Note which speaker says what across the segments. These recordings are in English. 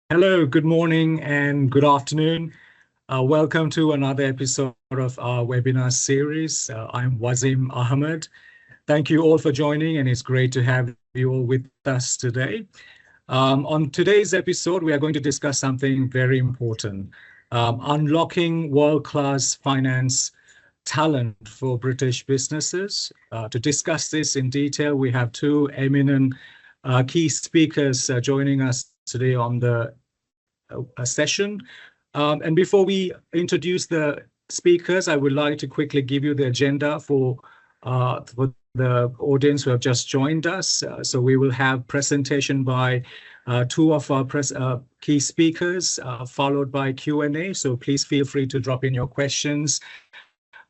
Speaker 1: Hello, good morning and good afternoon. Welcome to another episode of our webinar series. I'm Wazim Ahmed. Thank you all for joining, and it's great to have you all with us today. On today's episode, we are going to discuss something very important, unlocking world-class finance talent for British businesses. To discuss this in detail, we have two eminent key speakers joining us today on the session. And before we introduce the speakers, I would like to quickly give you the agenda for the audience who have just joined us. So we will have presentation by two of our key speakers, followed by Q&A. So please feel free to drop in your questions.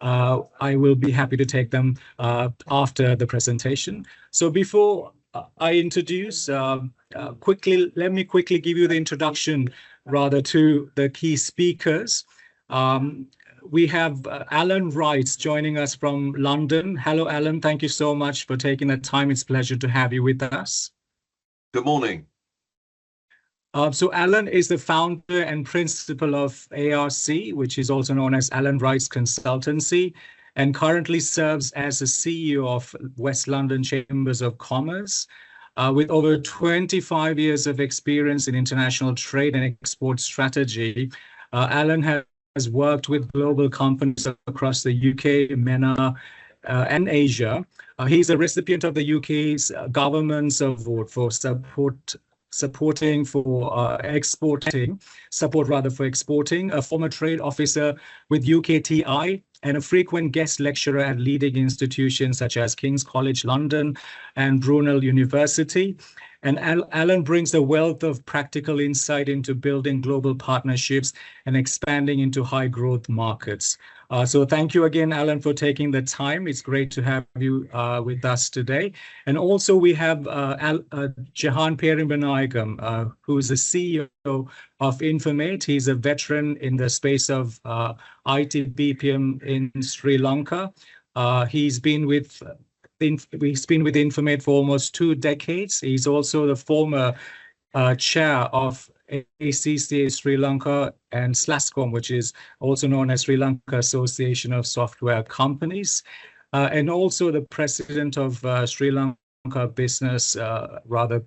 Speaker 1: I will be happy to take them after the presentation. So before I introduce, let me quickly give you the introduction rather to the key speakers. We have Alan Wright joining us from London. Hello, Alan. Thank you so much for taking the time. It's a pleasure to have you with us.
Speaker 2: Good morning.
Speaker 1: So Alan is the founder and principal of ARC, which is also known as Alan Wright's Consultancy, and currently serves as the CEO of West London Chambers of Commerce. With over 25 years of experience in international trade and export strategy, Alan has worked with global companies across the UK, MENA, and Asia. He's a recipient of the UK's government's award for exporting, a former trade officer with UKTI, and a frequent guest lecturer at leading institutions such as King's College London and Brunel University. And Alan brings a wealth of practical insight into building global partnerships and expanding into high growth markets. So thank you again, Alan, for taking the time. It's great to have you with us today. And also we have Jehan Perimbanaigam, who is the CEO of Informate. He's a veteran in the space of IT BPM in Sri Lanka. He's been with Informate for almost 2 decades. He's also the former chair of ACCA Sri Lanka and SLASCOM, which is also known as Sri Lanka Association of Software Companies, and also the president of Sri Lanka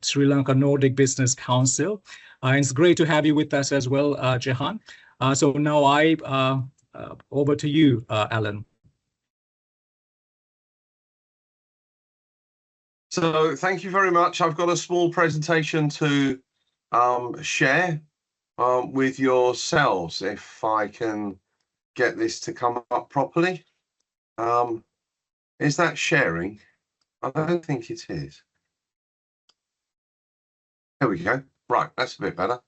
Speaker 1: Sri Lanka Nordic Business Council. It's great to have you with us as well, Jehan. So now over to you, Alan.
Speaker 2: So thank you very much. I've got a small presentation to share with yourselves, if I can get this to come up properly. Is that sharing? I don't think it is. There we go. Right, that's a bit better.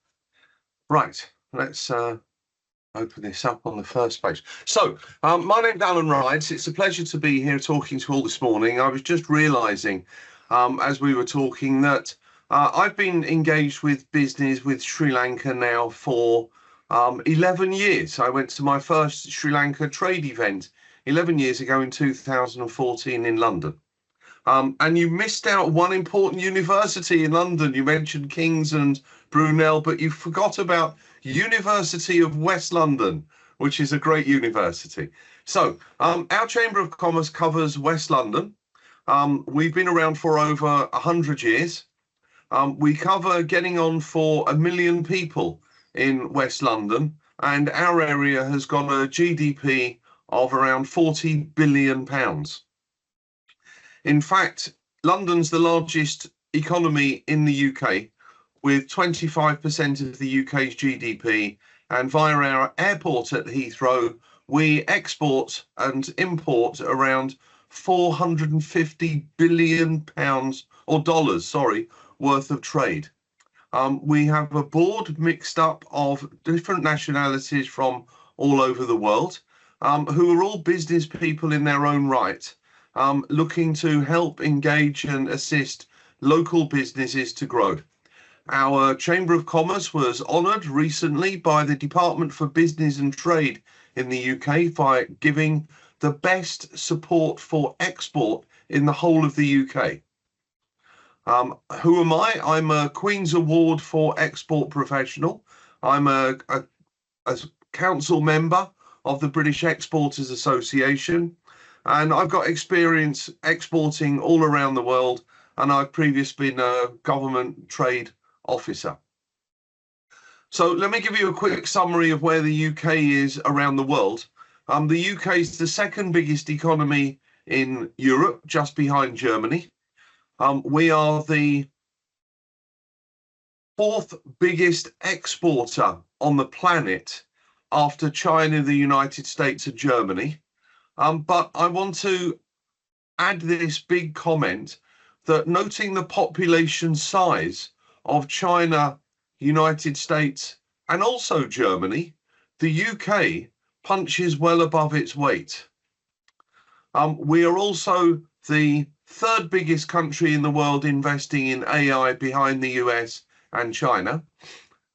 Speaker 2: Right, let's open this up on the first page. So my name's Alan Wright. It's a pleasure to be here talking to you all this morning. I was just realizing as we were talking that I've been engaged with business with Sri Lanka now for 11 years. I went to my first Sri Lanka trade event 11 years ago in 2014 in London. And you missed out one important university in London. You mentioned King's and Brunel, but you forgot about University of West London, which is a great university. So our Chamber of Commerce covers West London. We've been around for over 100 years. We cover getting on for 1 million people in West London, and our area has got a GDP of around £40 billion. In fact, London's the largest economy in the UK, with 25% of the UK's GDP, and via our airport at Heathrow, we export and import around £450 billion or dollars, sorry, worth of trade. We have a board mixed up of different nationalities from all over the world, who are all business people in their own right, looking to help engage and assist local businesses to grow. Our Chamber of Commerce was honoured recently by the Department for Business and Trade in the UK by giving the best support for export in the whole of the UK. Who am I? I'm a Queen's Award for Export Professional. I'm a council member of the British Exporters Association, and I've got experience exporting all around the world, and I've previously been a government trade officer. So let me give you a quick summary of where the UK is around the world. The UK is the second biggest economy in Europe, just behind Germany. We are the fourth biggest exporter on the planet after China, the United States, and Germany. But I want to add this big comment that noting the population size of China, United States, and also Germany, the UK punches well above its weight. We are also the third biggest country in the world investing in AI behind the US and China.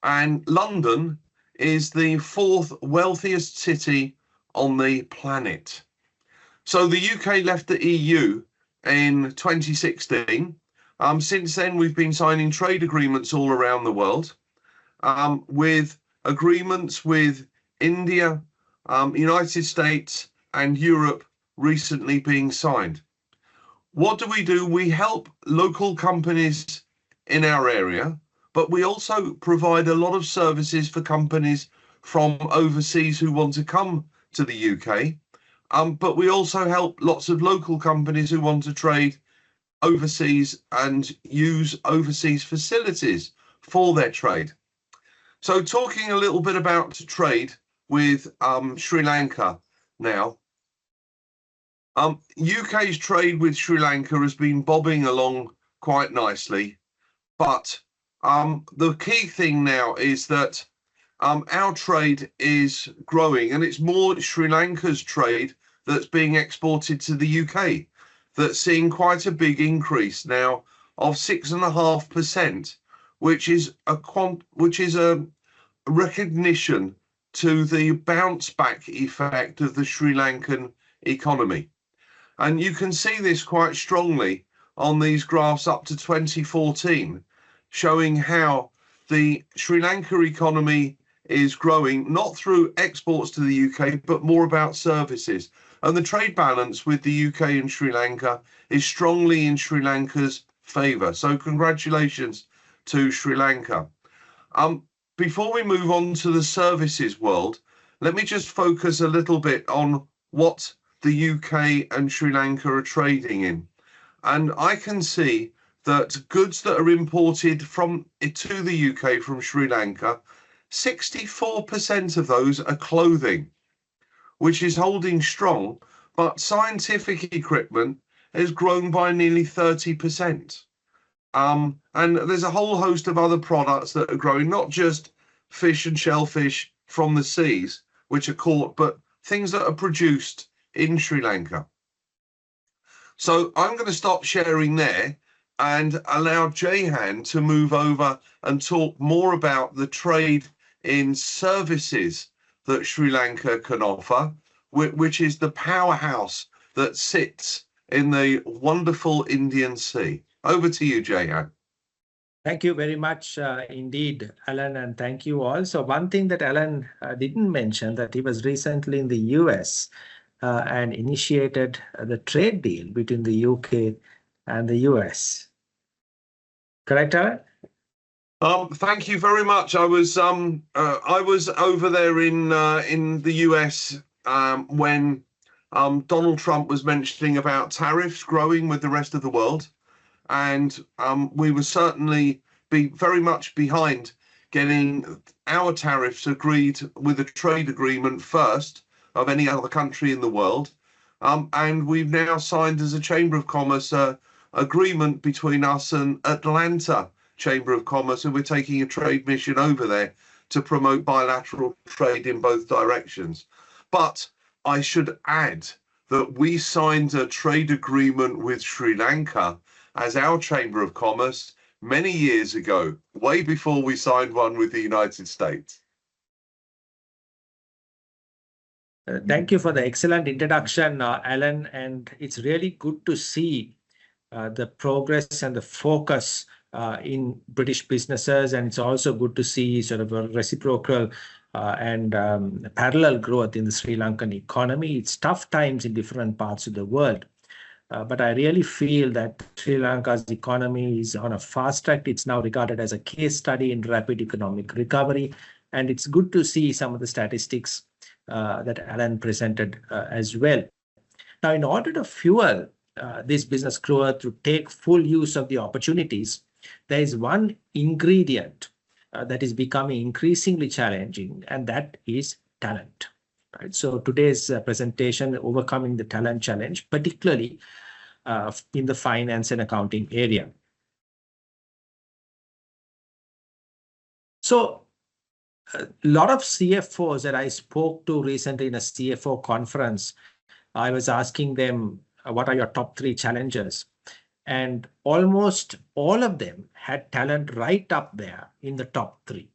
Speaker 2: And London is the fourth wealthiest city on the planet. So the UK left the EU in 2016. Since then, we've been signing trade agreements all around the world, with agreements with India, United States, and Europe recently being signed. What do? We help local companies in our area, but we also provide a lot of services for companies from overseas who want to come to the UK. But we also help lots of local companies who want to trade overseas and use overseas facilities for their trade. So talking a little bit about trade with Sri Lanka now. UK's trade with Sri Lanka has been bobbing along quite nicely, but the key thing now is that our trade is growing, and it's more Sri Lanka's trade that's being exported to the UK that's seeing quite a big increase now of 6.5%, which is a recognition to the bounce back effect of the Sri Lankan economy. And you can see this quite strongly on these graphs up to 2014, showing how the Sri Lanka economy is growing, not through exports to the UK, but more about services. And the trade balance with the UK and Sri Lanka is strongly in Sri Lanka's favour. So congratulations to Sri Lanka. Before we move on to the services world, let me just focus a little bit on what the UK and Sri Lanka are trading in. And I can see that goods that are imported to the UK from Sri Lanka, 64% of those are clothing, which is holding strong, but scientific equipment has grown by nearly 30%. And there's a whole host of other products that are growing, not just fish and shellfish from the seas, which are caught, but things that are produced in Sri Lanka. So I'm going to stop sharing there and allow Jayhan to move over and talk more about the trade in services that Sri Lanka can offer, which is the powerhouse that sits in the wonderful Indian Sea. Over to you, Jayhan.
Speaker 3: Thank you very much indeed, Alan, and thank you all. So one thing that Alan didn't mention, that he was recently in the US and initiated the trade deal between the UK and the US. Correct, Alan?
Speaker 2: Thank you very much. I was over there in the US when Donald Trump was mentioning about tariffs growing with the rest of the world, and we were certainly very much behind getting our tariffs agreed with a trade agreement first of any other country in the world, and we've now signed as a Chamber of Commerce agreement between us and Atlanta Chamber of Commerce, and we're taking a trade mission over there to promote bilateral trade in both directions. But I should add that we signed a trade agreement with Sri Lanka as our Chamber of Commerce many years ago, way before we signed one with the United States.
Speaker 3: Thank you for the excellent introduction, Alan. And it's really good to see the progress and the focus in British businesses. And it's also good to see sort of a reciprocal and parallel growth in the Sri Lankan economy. It's tough times in different parts of the world. But I really feel that Sri Lanka's economy is on a fast track. It's now regarded as a case study in rapid economic recovery. And it's good to see some of the statistics that Alan presented as well. Now, in order to fuel this business growth to take full use of the opportunities, there is one ingredient that is becoming increasingly challenging, and that is talent. Right? So today's presentation, overcoming the talent challenge, particularly in the finance and accounting area. So a lot of CFOs that I spoke to recently in a CFO conference, I was asking them, what are your top 3 challenges? And almost all of them had talent right up there in the top 3.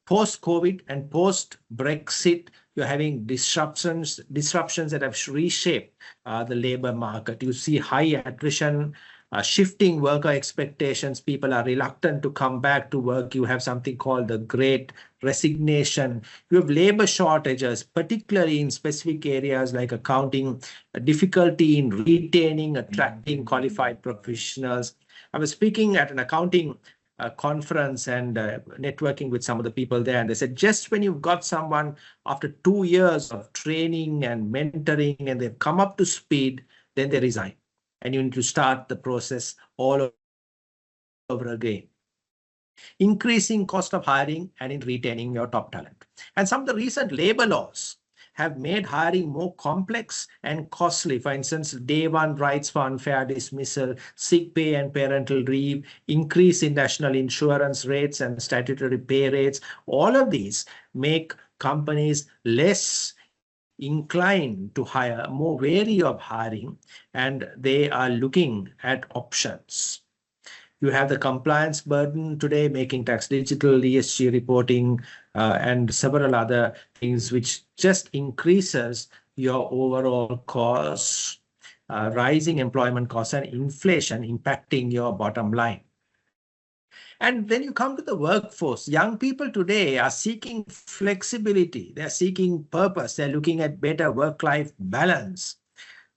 Speaker 3: Post-COVID and post-Brexit, you're having disruptions that have reshaped the labor market. You see high attrition, shifting worker expectations. People are reluctant to come back to work. You have something called the Great Resignation. You have labor shortages, particularly in specific areas like accounting, difficulty in retaining, attracting qualified professionals. I was speaking at an accounting conference and networking with some of the people there, and they said, just when you've got someone after 2 years of training and mentoring and they've come up to speed, then they resign. And you need to start the process all over again. Increasing cost of hiring and in retaining your top talent. And some of the recent labor laws have made hiring more complex and costly. For instance, day 1 rights for unfair dismissal, sick pay and parental leave, increase in national insurance rates and statutory pay rates. All of these make companies less inclined to hire, more wary of hiring, and they are looking at options. You have the compliance burden today, making tax digital, ESG reporting, and several other things, which just increases your overall costs, rising employment costs and inflation impacting your bottom line. And then you come to the workforce. Young people today are seeking flexibility. They're seeking purpose. They're looking at better work-life balance.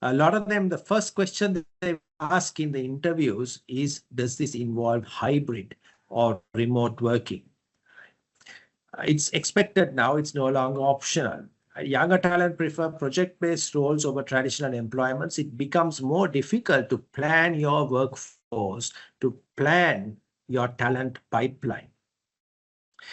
Speaker 3: A lot of them, the first question that they ask in the interviews is, does this involve hybrid or remote working? It's expected now, it's no longer optional. Younger talent prefer project-based roles over traditional employments. It becomes more difficult to plan your workforce, to plan your talent pipeline.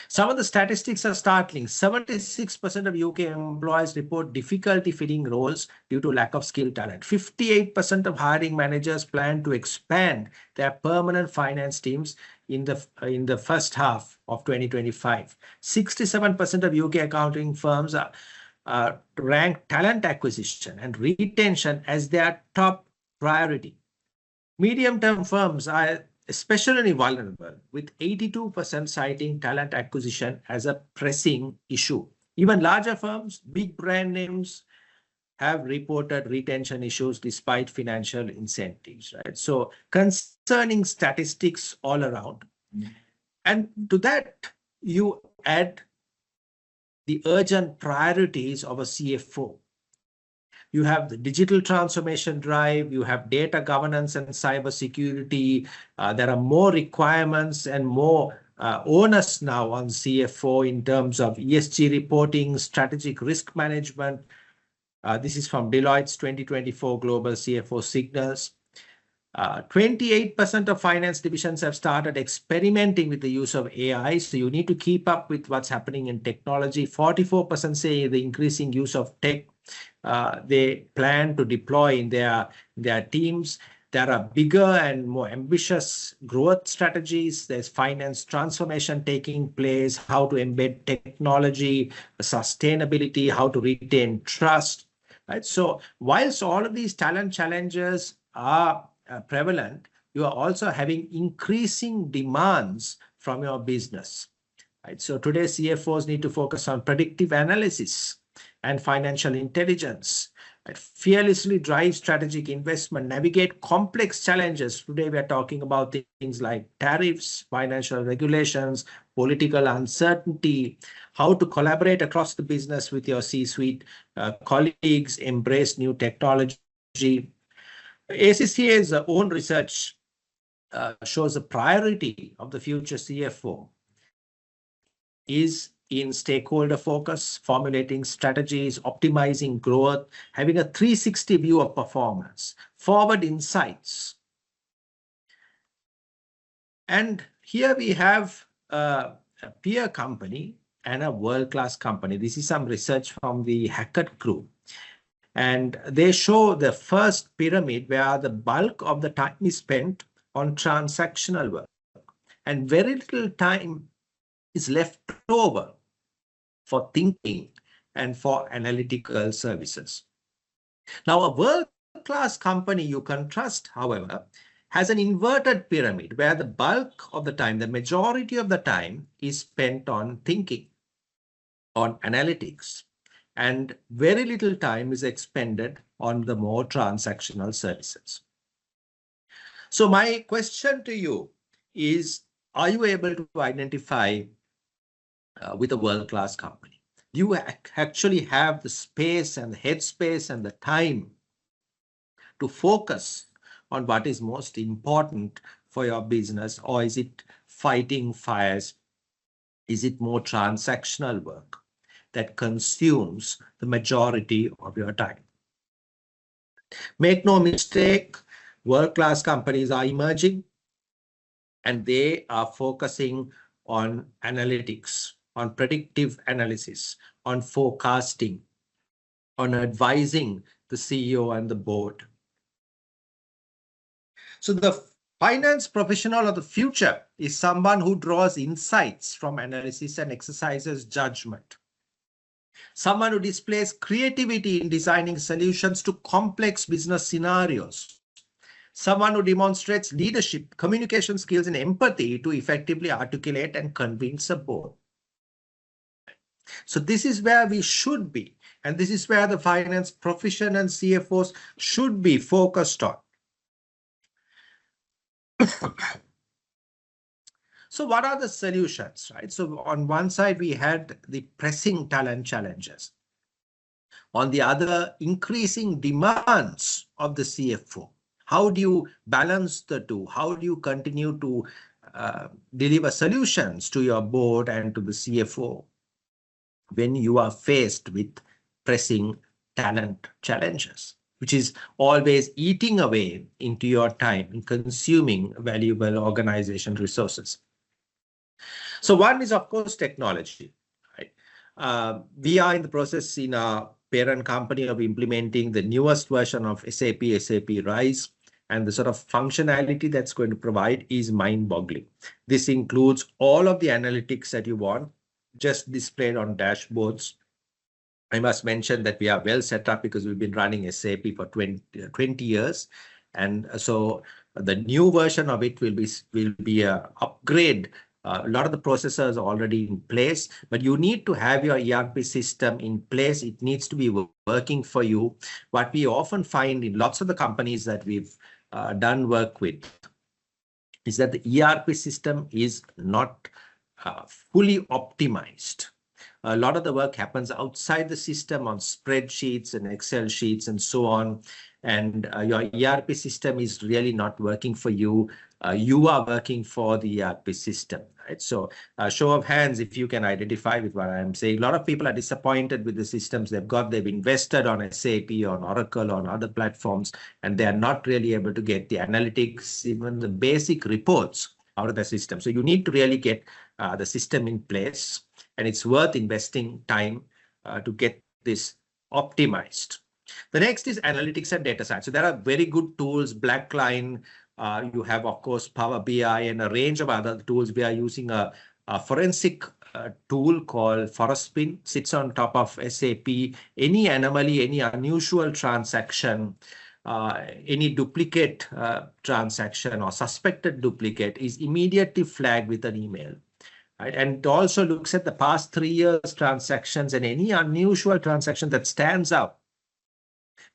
Speaker 3: Some of the statistics are startling. 76% of UK employees report difficulty filling roles due to lack of skilled talent. 58% of hiring managers plan to expand their permanent finance teams in the first half of 2025. 67% of UK accounting firms rank talent acquisition and retention as their top priority. Medium-term firms are especially vulnerable, with 82% citing talent acquisition as a pressing issue. Even larger firms, big brand names, have reported retention issues despite financial incentives, right? So concerning statistics all around. And to that, you add the urgent priorities of a CFO. You have the digital transformation drive, you have data governance and cybersecurity. There are more requirements and more onus now on CFO in terms of ESG reporting, strategic risk management. This is from Deloitte's 2024 Global CFO Signals. 28% of finance divisions have started experimenting with the use of AI. So you need to keep up with what's happening in technology. 44% say the increasing use of tech they plan to deploy in their teams. There are bigger and more ambitious growth strategies. There's finance transformation taking place, how to embed technology, sustainability, how to retain trust. Right? So whilst all of these talent challenges are prevalent, you are also having increasing demands from your business. Right? So today CFOs need to focus on predictive analysis and financial intelligence. It fearlessly drive strategic investment, navigate complex challenges. Today, we are talking about things like tariffs, financial regulations, political uncertainty, how to collaborate across the business with your C-suite colleagues, embrace new technology. ACCA's own research shows a priority of the future CFO is in stakeholder focus, formulating strategies, optimizing growth, having a 360 view of performance, forward insights. And here we have a peer company and a world-class company. This is some research from the Hackett Group. And they show the first pyramid where the bulk of the time is spent on transactional work and very little time is left over for thinking and for analytical services. Now, a world-class company you can trust, however, has an inverted pyramid where the bulk of the time, the majority of the time is spent on thinking, on analytics, and very little time is expended on the more transactional services. So my question to you is, are you able to identify with a world-class company? Do you actually have the space and the headspace and the time to focus on what is most important for your business, or is it fighting fires? Is it more transactional work that consumes the majority of your time? Make no mistake, world-class companies are emerging and they are focusing on analytics, on predictive analysis, on forecasting, on advising the CEO and the board. So the finance professional of the future is someone who draws insights from analysis and exercises judgment. Someone who displays creativity in designing solutions to complex business scenarios. Someone who demonstrates leadership, communication skills, and empathy to effectively articulate and convince a board. So this is where we should be, and this is where the finance profession and CFOs should be focused on. So what are the solutions, right? So on one side, we had the pressing talent challenges. On the other, increasing demands of the CFO. How do you balance the two? How do you continue to deliver solutions to your board and to the CFO when you are faced with pressing talent challenges, which is always eating away into your time and consuming valuable organization resources? So one is, of course, technology. Right? We are in the process in our parent company of implementing the newest version of SAP RISE, and the sort of functionality that's going to provide is mind-boggling. This includes all of the analytics that you want, just displayed on dashboards. I must mention that we are well set up because we've been running SAP for 20 years. And so the new version of it will be an upgrade. A lot of the processors are already in place, but you need to have your ERP system in place. It needs to be working for you. What we often find in lots of the companies that we've done work with is that the ERP system is not fully optimized. A lot of the work happens outside the system on spreadsheets and Excel sheets and so on. And your ERP system is really not working for you. You are working for the ERP system, right? So show of hands if you can identify with what I'm saying. A lot of people are disappointed with the systems they've got. They've invested on SAP, on Oracle, on other platforms, and they are not really able to get the analytics, even the basic reports out of the system. So you need to really get the system in place, and it's worth investing time to get this optimized. The next is analytics and data science. So there are very good tools, Blackline. You have, of course, Power BI and a range of other tools. We are using a forensic tool called Forespin, sits on top of SAP. Any anomaly, any unusual transaction, any duplicate transaction or suspected duplicate is immediately flagged with an email. right? And it also looks at the past 3 years transactions, and any unusual transaction that stands out,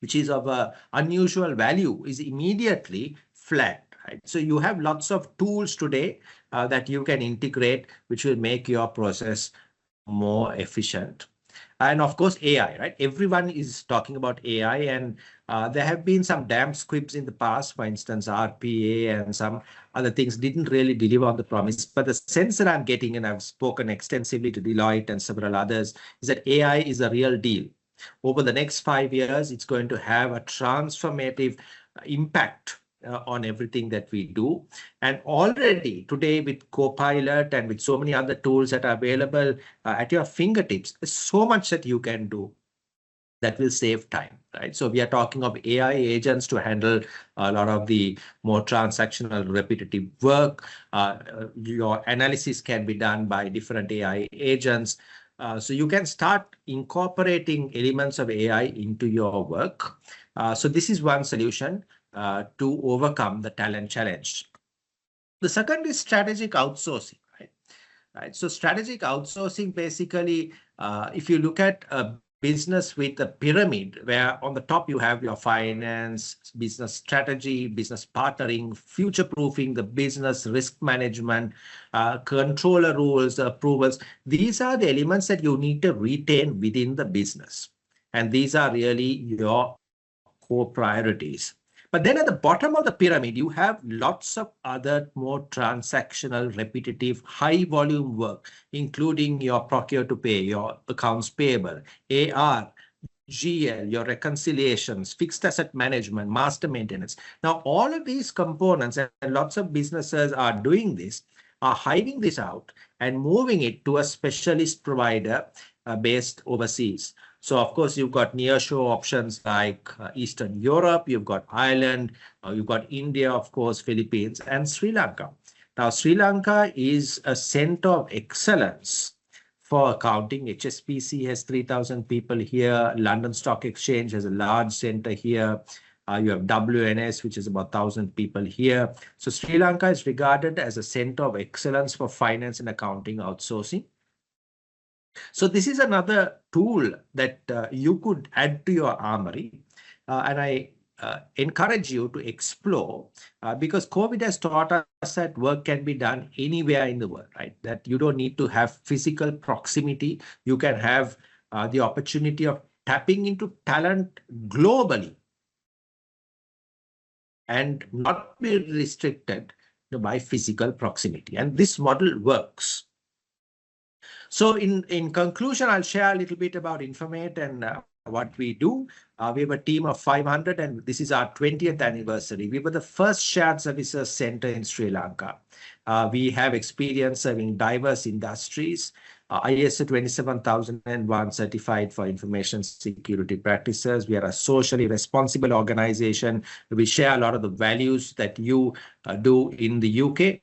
Speaker 3: which is of a unusual value, is immediately flagged. Right? So you have lots of tools today that you can integrate, which will make your process more efficient. And of course, AI, right? Everyone is talking about AI, and there have been some damn squibs in the past. For instance, RPA and some other things didn't really deliver on the promise. But the sense that I'm getting, and I've spoken extensively to Deloitte and several others, is that AI is a real deal. Over the next 5 years, it's going to have a transformative impact on everything that we do. And already today, with Copilot and with so many other tools that are available at your fingertips, there's so much that you can do that will save time, right? So we are talking of AI agents to handle a lot of the more transactional repetitive work. Your analysis can be done by different AI agents. So you can start incorporating elements of AI into your work. So this is one solution to overcome the talent challenge. The second is strategic outsourcing, right? So strategic outsourcing, basically, if you look at a business with a pyramid, where on the top you have your finance, business strategy, business partnering, future-proofing the business, risk management, controller rules, approvals. These are the elements that you need to retain within the business. And these are really your core priorities. But then at the bottom of the pyramid, you have lots of other more transactional, repetitive, high volume work, including your procure to pay, your accounts payable, AR, GL, your reconciliations, fixed asset management, master maintenance. Now, all of these components, and lots of businesses are doing this, are hiving this out and moving it to a specialist provider based overseas. So, of course, you've got nearshore options like Eastern Europe, you've got Ireland, you've got India, of course, Philippines, and Sri Lanka. Now, Sri Lanka is a center of excellence for accounting. HSBC has 3,000 people here. London Stock Exchange has a large center here. You have WNS, which is about 1,000 people here. So Sri Lanka is regarded as a center of excellence for finance and accounting outsourcing. So this is another tool that you could add to your armory. And I encourage you to explore because COVID has taught us that work can be done anywhere in the world, right? That you don't need to have physical proximity. You can have the opportunity of tapping into talent globally and not be restricted by physical proximity. And this model works. So in conclusion, I'll share a little bit about Informate and what we do. We have a team of 500, and this is our 20th anniversary. We were the first shared services center in Sri Lanka. We have experience serving diverse industries, ISO 27001 certified for information security practices. We are a socially responsible organization. We share a lot of the values that you do in the UK.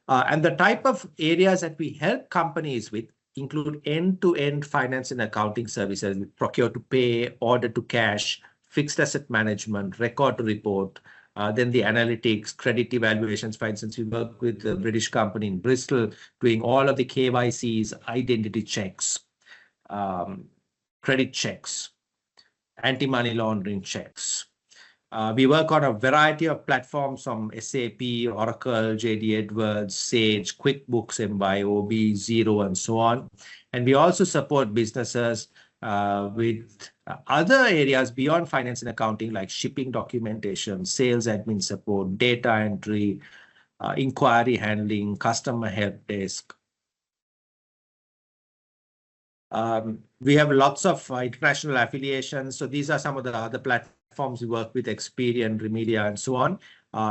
Speaker 3: And the type of areas that we help companies with include end-to-end finance and accounting services, procure to pay, order to cash, fixed asset management, record to report, then the analytics, credit evaluations. For instance, we work with a British company in Bristol doing all of the KYCs, identity checks, credit checks, anti-money laundering checks. We work on a variety of platforms from SAP, Oracle, JD Edwards, Sage, QuickBooks, MYOB, Xero, and so on. And we also support businesses with other areas beyond finance and accounting, like shipping documentation, sales admin support, data entry, inquiry handling, customer help desk. We have lots of international affiliations. So these are some of the other platforms we work with, Experian, Remedia, and so on.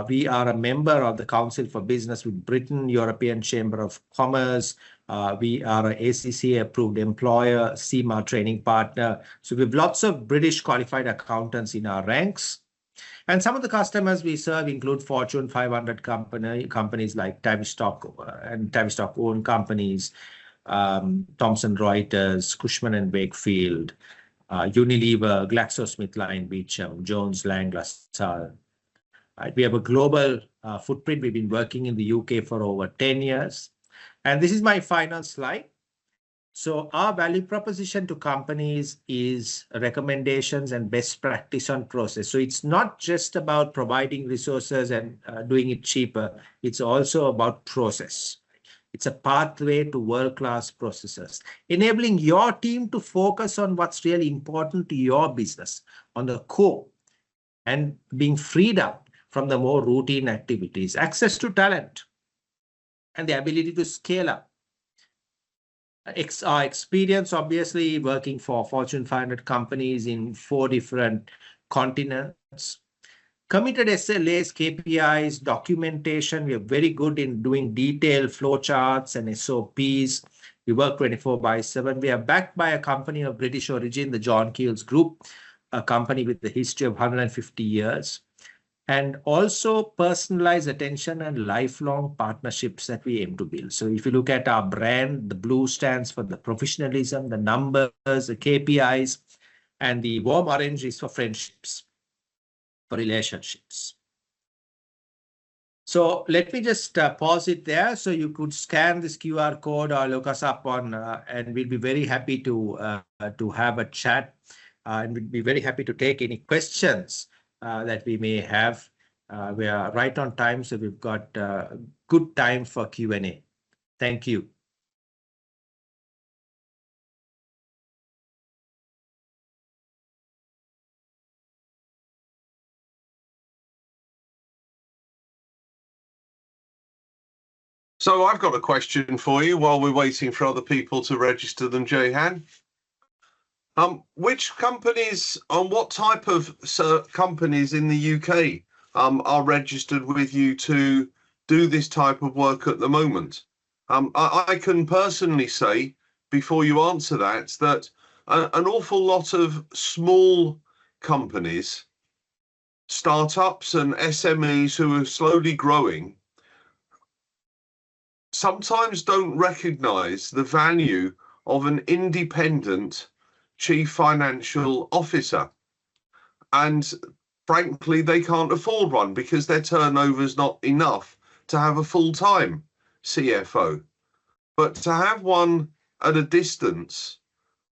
Speaker 3: We are a member of the Council for Business with Britain, European Chamber of Commerce. We are an ACCA-approved employer, CIMA training partner. So we have lots of British qualified accountants in our ranks. And some of the customers we serve include Fortune 500 companies like Tavistock and Tavistock-owned companies, Thomson Reuters, Cushman & Wakefield, Unilever, GlaxoSmithKline, Beecham, Jones Lang LaSalle. Right. We have a global footprint. We've been working in the UK for over 10 years. And this is my final slide. So our value proposition to companies is recommendations and best practice on process. So it's not just about providing resources and doing it cheaper. It's also about process. It's a pathway to world-class processes, enabling your team to focus on what's really important to your business, on the core, and being freed up from the more routine activities, access to talent, and the ability to scale up. Our experience, obviously, working for Fortune 500 companies in 4 different continents. Committed SLAs, KPIs, documentation. We are very good in doing detailed flowcharts and SOPs. We work 24/7. We are backed by a company of British origin, the John Keells Group, a company with a history of 150 years. And also personalized attention and lifelong partnerships that we aim to build. So if you look at our brand, the blue stands for the professionalism, the numbers, the KPIs, and the warm orange is for friendships, for relationships. So let me just pause it there. So you could scan this QR code or look us up on, and we'll be very happy to have a chat, and we'd be very happy to take any questions that we may have. We are right on time, so we've got good time for Q&A. Thank you.
Speaker 2: So I've got a question for you while we're waiting for other people to register them, Jehan. Which companies, on what type of companies in the UK are registered with you to do this type of work at the moment? I can personally say, before you answer that an awful lot of small companies, startups and SMEs who are slowly growing, sometimes don't recognize the value of an independent chief financial officer. And frankly, they can't afford one because their turnover is not enough to have a full-time CFO. But to have one at a distance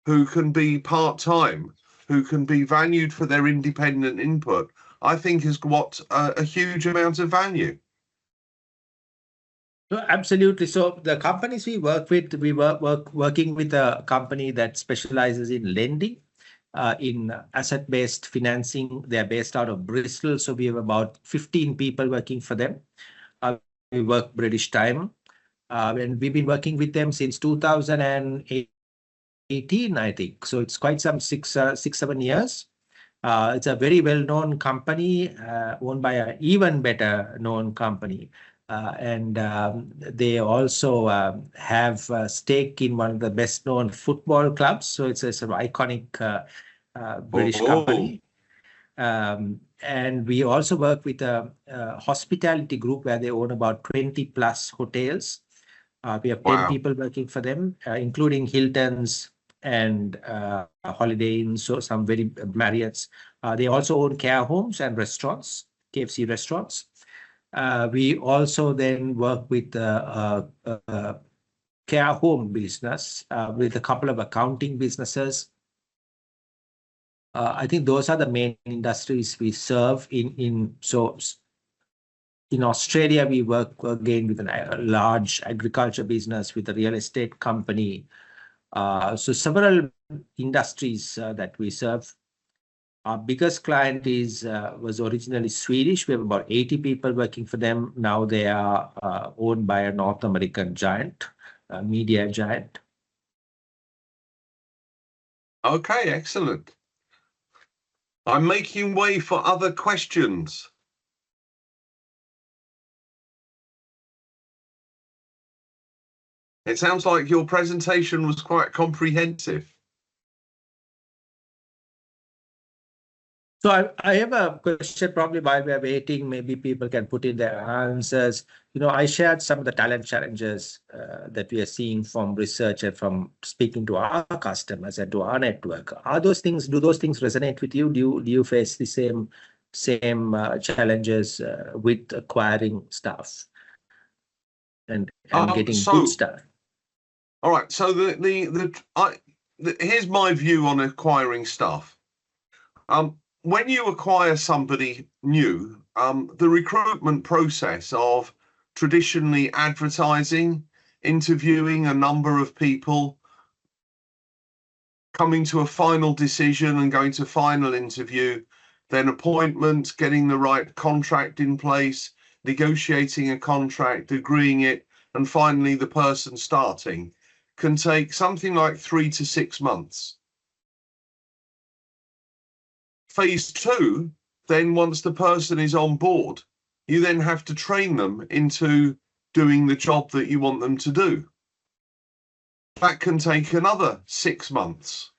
Speaker 2: who can be part-time, who can be valued for their independent input, I think has got a huge amount of value.
Speaker 3: No, absolutely. So the companies we work with, working with a company that specializes in lending, in asset-based financing. They're based out of Bristol. So we have about 15 people working for them. We work British time. And we've been working with them since 2018, I think. So it's quite some 7 years. It's a very well-known company, owned by an even better known company. And they also have a stake in one of the best known football clubs. So it's an iconic British company. And we also work with a hospitality group where they own about 20 plus hotels. We have 10 people working for them, including Hilton's and Holiday Inn, so some very Marriott's. They also own care homes and restaurants, KFC restaurants. We also then work with care home business with a couple of accounting businesses. I think those are the main industries we serve in Australia, we work again with a large agriculture business, with a real estate company. So several industries that we serve. Our biggest client was originally Swedish. We have about 80 people working for them. Now they are owned by a North American giant, a media giant.
Speaker 2: Okay, excellent. I'm making way for other questions. It sounds like your presentation was quite comprehensive.
Speaker 3: So I have a question, probably while we're waiting, maybe people can put in their answers. I shared some of the talent challenges that we are seeing from research and from speaking to our customers and to our network. Do those things resonate with you? Do you face the same challenges with acquiring staff? and getting good stuff.
Speaker 2: All right. So here's my view on acquiring staff. When you acquire somebody new, the recruitment process of traditionally advertising, interviewing a number of people, coming to a final decision and going to final interview, then appointment, getting the right contract in place, negotiating a contract, agreeing it, and finally the person starting, can take something like 3 to 6 months. Phase 2, then once the person is on board, you then have to train them into doing the job that you want them to do. That can take another 6 months.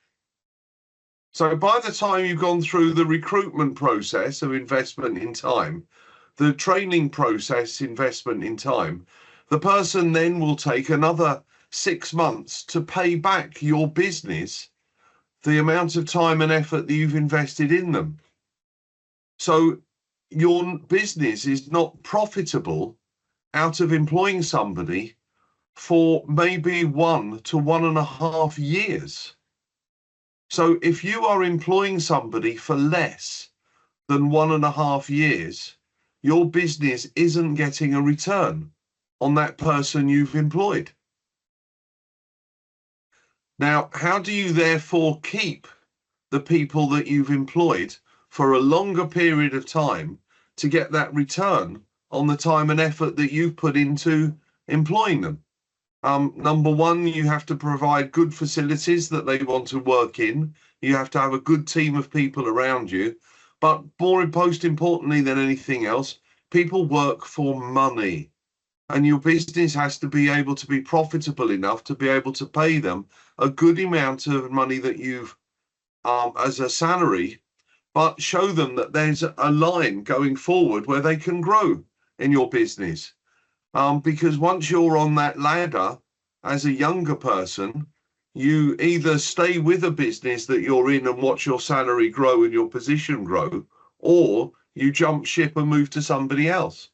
Speaker 2: So by the time you've gone through the recruitment process of investment in time, the training process, investment in time, the person then will take another 6 months to pay back your business the amount of time and effort that you've invested in them. So your business is not profitable out of employing somebody for maybe 1 to 1.5 years. So if you are employing somebody for less than 1.5 years, your business isn't getting a return on that person you've employed. Now, how do you therefore keep the people that you've employed for a longer period of time to get that return on the time and effort that you've put into employing them? Number one, you have to provide good facilities that they want to work in. You have to have a good team of people around you. But most importantly than anything else, people work for money. And your business has to be able to be profitable enough to be able to pay them a good amount of money that you've as a salary, but show them that there's a line going forward where they can grow in your business. Because once you're on that ladder as a younger person, you either stay with a business that you're in and watch your salary grow and your position grow, or you jump ship and move to somebody else.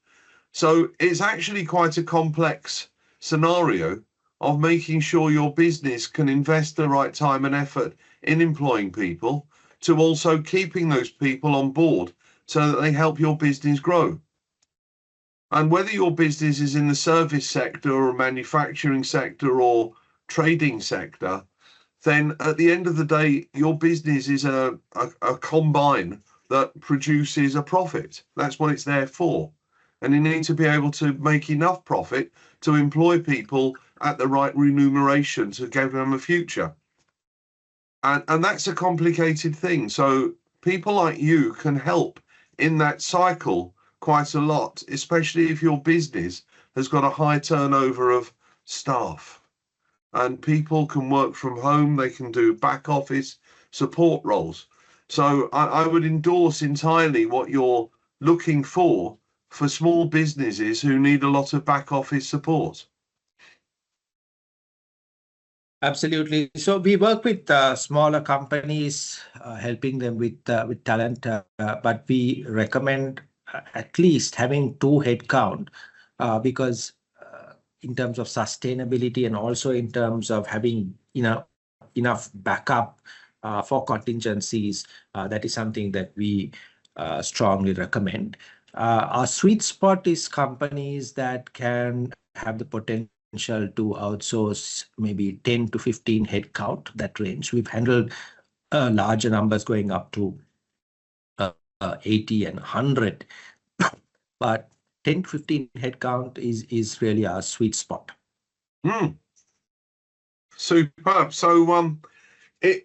Speaker 2: So it's actually quite a complex scenario of making sure your business can invest the right time and effort in employing people, to also keeping those people on board so that they help your business grow. And whether your business is in the service sector or manufacturing sector or trading sector, then at the end of the day, your business is a combine that produces a profit. That's what it's there for. And you need to be able to make enough profit to employ people at the right remuneration to give them a future. And that's a complicated thing. So people like you can help in that cycle quite a lot, especially if your business has got a high turnover of staff. And people can work from home, they can do back office support roles. So I would endorse entirely what you're looking for small businesses who need a lot of back office support.
Speaker 3: Absolutely. So we work with smaller companies, helping them with talent, but we recommend at least having 2 headcount because in terms of sustainability and also in terms of having enough backup for contingencies, that is something that we strongly recommend. Our sweet spot is companies that can have the potential to outsource maybe 10 to 15 headcount, that range. We've handled larger numbers going up to 80 and 100, but 10 to 15 headcount is really our sweet spot.
Speaker 2: Superb. So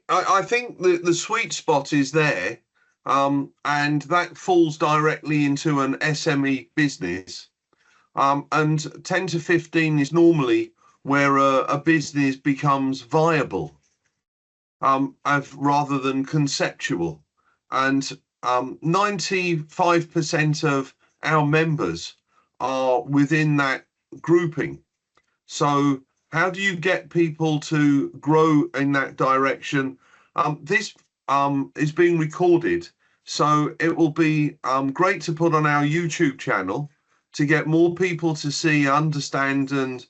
Speaker 2: I think the sweet spot is there, and that falls directly into an SME business. And 10 to 15 is normally where a business becomes viable, rather than conceptual. And 95% of our members are within that grouping. So how do you get people to grow in that direction? This is being recorded, so it will be great to put on our YouTube channel. to get more people to see, understand, and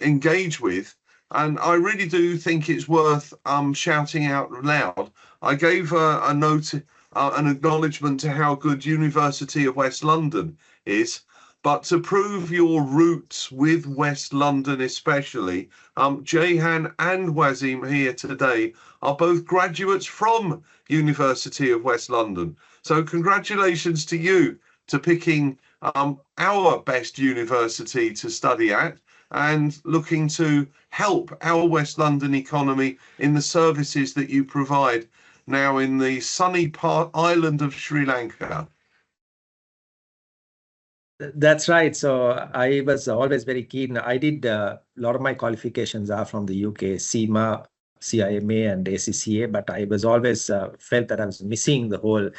Speaker 2: engage with. And I really do think it's worth shouting out loud. I gave a note, an acknowledgement to how good University of West London is. But to prove your roots with West London especially, Jayhan and Wasim here today are both graduates from University of West London. So congratulations to you to picking our best university to study at and looking to help our West London economy in the services that you provide now in the sunny island of Sri Lanka.
Speaker 3: That's right. So I was always very keen. I did a lot of my qualifications are from the UK, CIMA, CIMA and ACCA, but I was always felt that I was missing the whole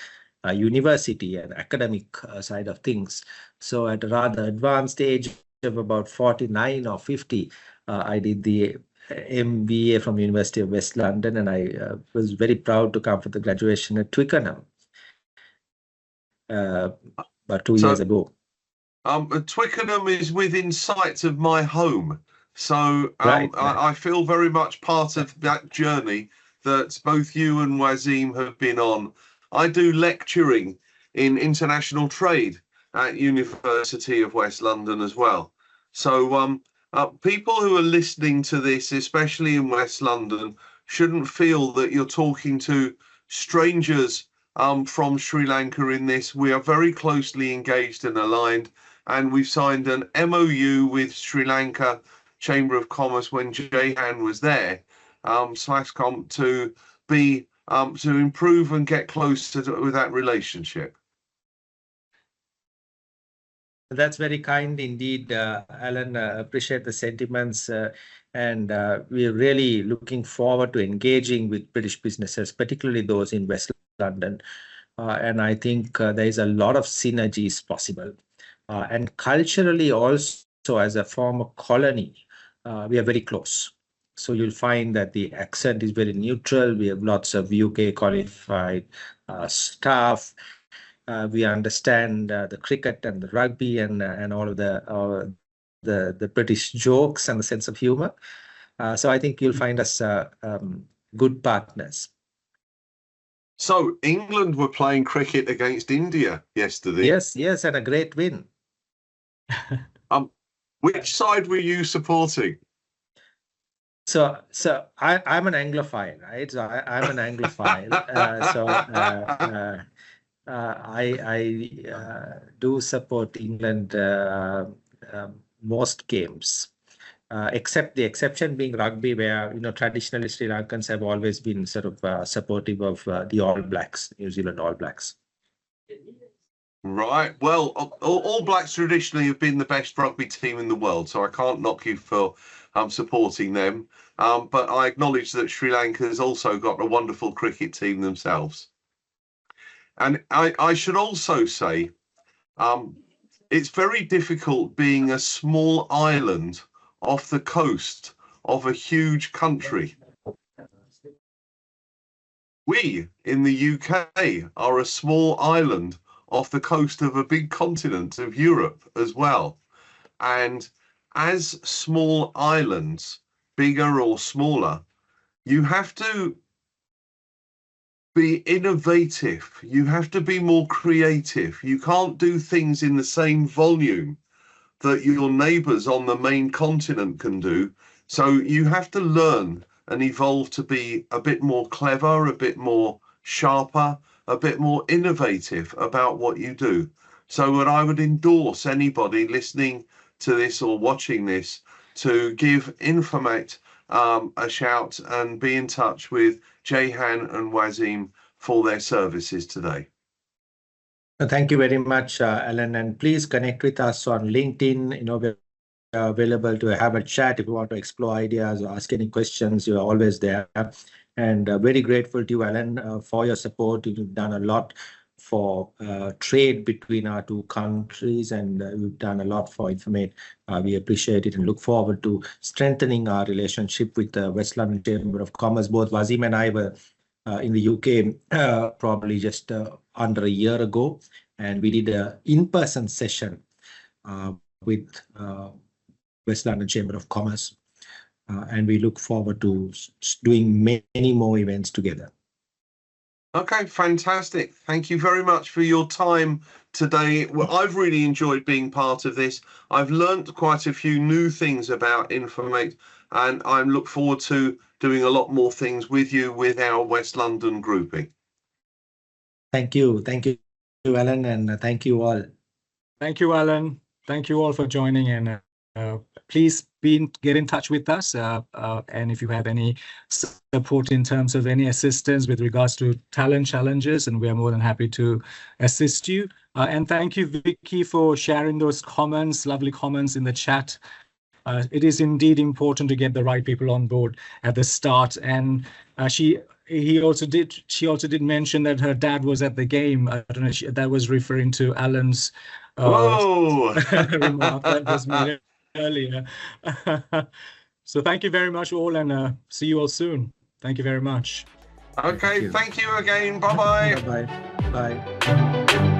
Speaker 3: university and academic side of things. So at a rather advanced age of about 49 or 50, I did the MBA from University of West London, and I was very proud to come for the graduation at Twickenham about 2 years ago.
Speaker 2: Twickenham is within sight of my home. So
Speaker 3: Right.
Speaker 2: I feel very much part of that journey that both you and Wasim have been on. I do lecturing in international trade at University of West London as well. So people who are listening to this, especially in West London, shouldn't feel that you're talking to strangers from Sri Lanka in this. We are very closely engaged and aligned, and we've signed an MOU with Sri Lanka Chamber of Commerce when Jayhan was there, SLASCOM, to be to improve and get closer with that relationship.
Speaker 3: That's very kind indeed, Alan. Appreciate the sentiments, and we're really looking forward to engaging with British businesses, particularly those in West London. And I think there is a lot of synergies possible. And culturally also, as a former colony, we are very close. So you'll find that the accent is very neutral. We have lots of UK qualified staff. We understand the cricket and the rugby and all of the British jokes and the sense of humor. So I think you'll find us good partners.
Speaker 2: So England were playing cricket against India yesterday.
Speaker 3: Yes, and a great win.
Speaker 2: Which side were you supporting?
Speaker 3: So I'm an Anglophile, right? So I'm an Anglophile. I do support England most games, except the exception being rugby, where traditionally Sri Lankans have always been sort of supportive of the All Blacks, New Zealand All Blacks.
Speaker 2: Right. Well, All Blacks traditionally have been the best rugby team in the world, so I can't knock you for supporting them. But I acknowledge that Sri Lanka has also got a wonderful cricket team themselves. And I should also say, it's very difficult being a small island off the coast of a huge country. We in the UK are a small island off the coast of a big continent of Europe as well. And as small islands, bigger or smaller, you have to be innovative. You have to be more creative. You can't do things in the same volume that your neighbors on the main continent can do. So you have to learn and evolve to be a bit more clever, a bit more sharper, a bit more innovative about what you do. So what I would endorse anybody listening to this or watching this to give Informate a shout and be in touch with Jayhan and Wasim for their services today.
Speaker 3: Thank you very much, Alan, and please connect with us on LinkedIn. We're available to have a chat if you want to explore ideas or ask any questions. You're always there. And very grateful to you, Alan, for your support. You've done a lot for trade between our two countries, and you've done a lot for Informate. We appreciate it and look forward to strengthening our relationship with the West London Chamber of Commerce. Both Wasim and I were in the UK probably just under a year ago, and we did an in-person session with West London Chamber of Commerce. And we look forward to doing many more events together.
Speaker 2: Okay, fantastic. Thank you very much for your time today. Well, I've really enjoyed being part of this. I've learnt quite a few new things about Informate, and I look forward to doing a lot more things with you with our West London grouping.
Speaker 3: Thank you, Alan, and thank you all.
Speaker 1: Thank you, Alan. Thank you all for joining, and please get in touch with us. And if you have any support in terms of any assistance with regards to talent challenges, and we are more than happy to assist you. And thank you, Vicky, for sharing those comments, lovely comments in the chat. It is indeed important to get the right people on board at the start. And she also did mention that her dad was at the game. I don't know, that was referring to Alan's remark that was made earlier. So thank you very much all, and see you all soon. Thank you very much.
Speaker 2: Okay, thank you again. Bye-bye.
Speaker 3: Bye-bye. Bye.